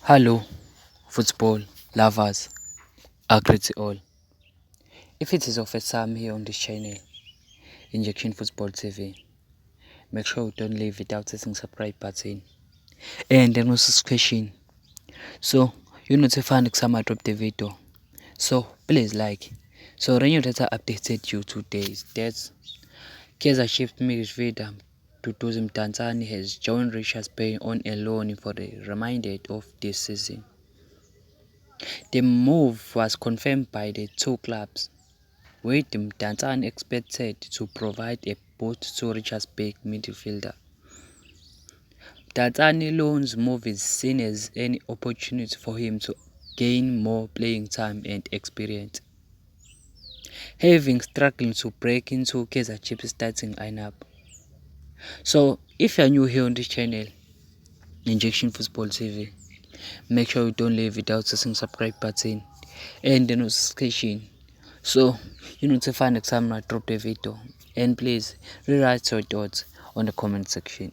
Hello, football lovers, I greet you all. If it is your first time here on this channel, Injection Football TV, make sure you don't leave without hitting subscribe button and the notification so you notify next time I drop the video. So please like. So Renew Data updated you today that Kaizer Chiefs midfielder Duduzi Mdantsane has joined Richards Bay on a loan for the remainder of this season. The move was confirmed by the two clubs, with Mdantsane expected to provide a boost to Richards Bay midfielder. Mdantsane loan's move is seen as an opportunity for him to gain more playing time and experience, having struggled to break into Kaizer Chiefs starting lineup. So if you are new here on this channel, Injection Football TV, make sure you don't leave without pressing subscribe button and the notification so you notify next time I drop the video. And please rewrite your thoughts on the comment section.